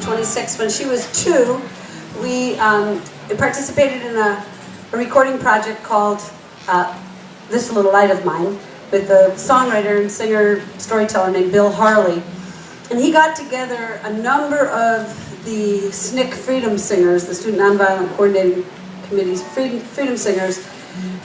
26. When she was 2, we participated in a recording project called This Little Light of Mine with a songwriter and singer storyteller named Bill Harley. And he got together a number of the SNCC Freedom Singers, the Student Nonviolent Coordinating Committee's Freedom Singers,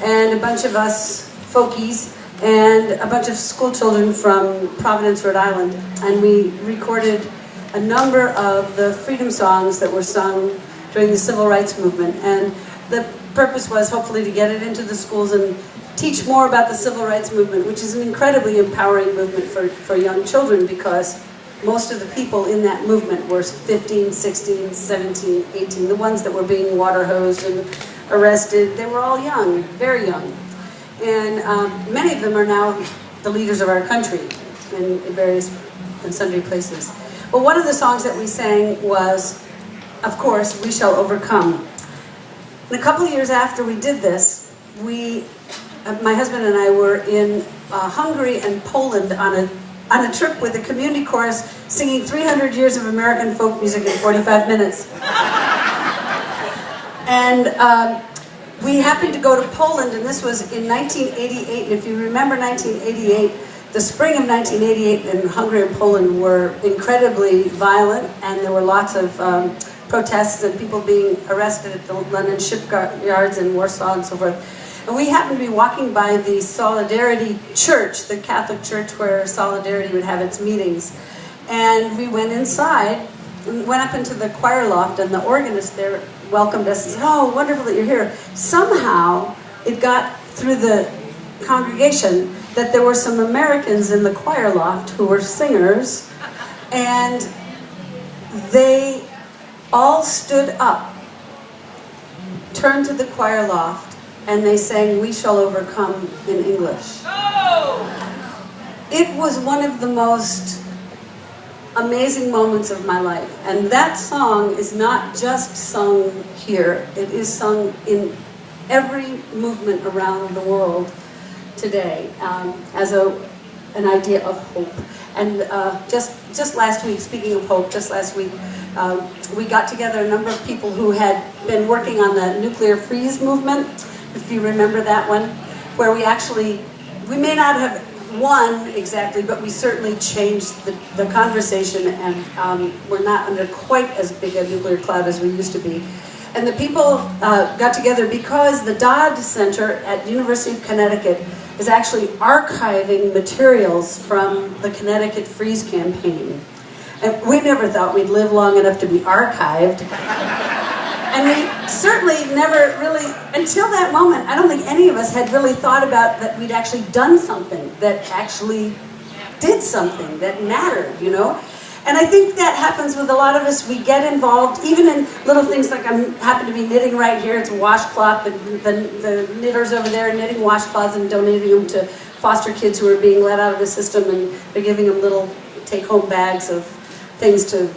and a bunch of us folkies, and a bunch of school children from Providence, Rhode Island. And we recorded a number of the freedom songs that were sung during the Civil Rights Movement. And the purpose was hopefully to get it into the schools and teach more about the Civil Rights Movement, which is an incredibly empowering movement for young children, because most of the people in that movement were 15, 16, 17, 18, the ones that were being water hosed and arrested. They were all young, very young. And many of them are now the leaders of our country in various and sundry places. Well, one of the songs that we sang was, of course, We Shall Overcome. And a couple of years after we did this, my husband and I were in Hungary and Poland on a trip with a community chorus singing 300 years of American folk music in 45 minutes. And we happened to go to Poland, and this was in 1988. And if you remember 1988, the spring of 1988 in Hungary and Poland were incredibly violent, and there were lots of protests and people being arrested at the London shipyards in Warsaw and so forth. And we happened to be walking by the Solidarity Church, the Catholic church where Solidarity would have its meetings. And we went inside and went up into the choir loft, and the organist there welcomed us and said, "Oh, wonderful that you're here." Somehow it got through the congregation that there were some Americans in the choir loft who were singers, and they all stood up, turned to the choir loft, and they sang We Shall Overcome in English. It was one of the most amazing moments of my life. And that song is not just sung here, it is sung in every movement around the world today as an idea of hope. And just last week, speaking of hope, just last week, we got together a number of people who had been working on the nuclear freeze movement, if you remember that one, where we may not have won exactly, but we certainly changed the conversation, and we're not under quite as big a nuclear cloud as we used to be. And the people got together because the Dodd Center at University of Connecticut is actually archiving materials from the Connecticut Freeze campaign. And we never thought we'd live long enough to be archived. And we certainly never really, until that moment, I don't think any of us had really thought about that we'd actually done something that actually did something that mattered, you know? And I think that happens with a lot of us. We get involved, even in little things like I happen to be knitting right here. It's a washcloth. The knitter's over there knitting washcloths and donating them to foster kids who are being let out of the system, and they're giving them little take-home bags of things to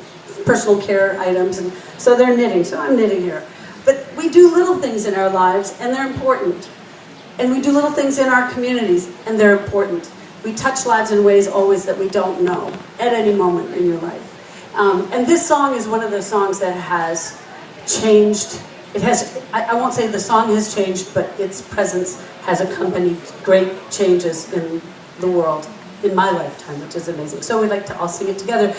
personal care items, and so they're knitting, so I'm knitting here. But we do little things in our lives, and they're important. And we do little things in our communities, and they're important. We touch lives in ways always that we don't know at any moment in your life. And this song is one of the songs that has changed. It has, I won't say the song has changed, but its presence has accompanied great changes in the world in my lifetime, which is amazing. So we'd like to all sing it together.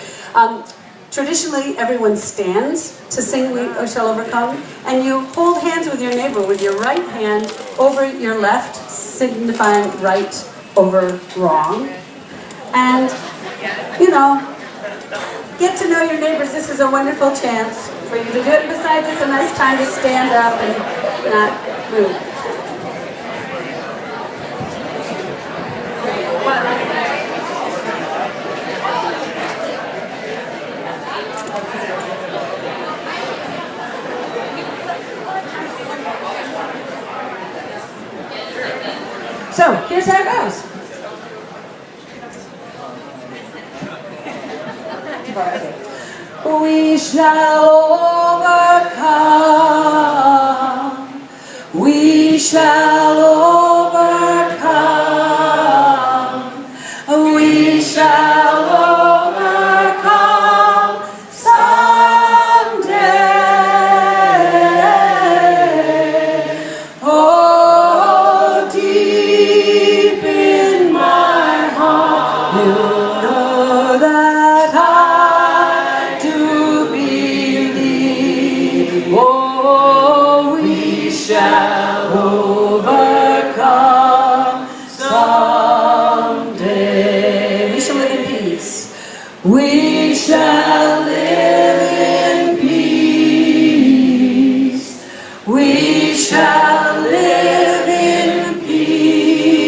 Traditionally, everyone stands to sing We Shall Overcome, and you hold hands with your neighbor with your right hand over your left, signifying right over wrong. And, you know, get to know your neighbors. This is a wonderful chance for you to do it. Besides, it's a nice time to stand up and not move. So, here's how it goes. We shall overcome. We shall overcome. We shall overcome. shall overcome someday. We shall live in peace. We shall live in peace. We shall live in peace.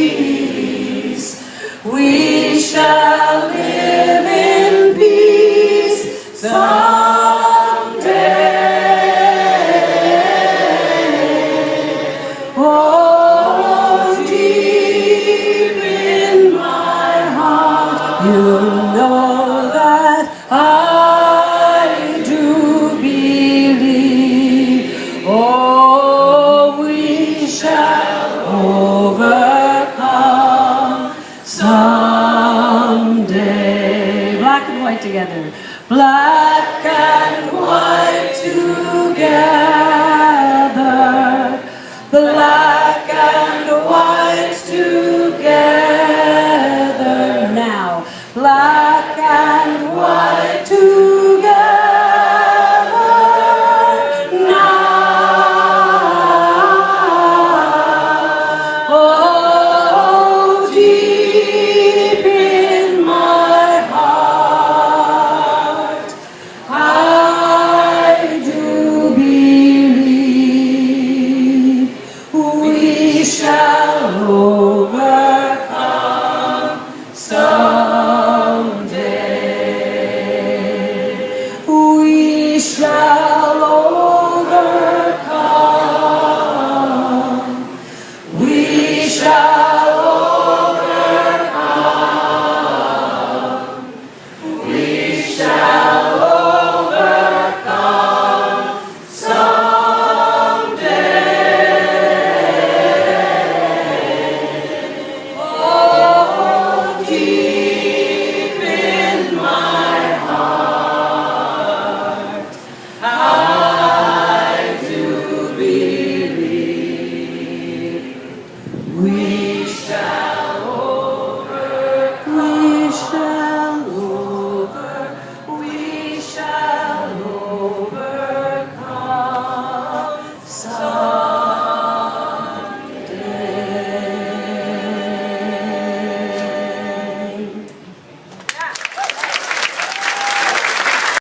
We shall live in peace someday. Oh, deep in my heart, you know that I do believe. Oh, we shall overcome someday. Black and white together. Black and white together. Black and white together. Now, black and white together. Now, oh, deep in my heart, I do believe we shall overcome someday. We shall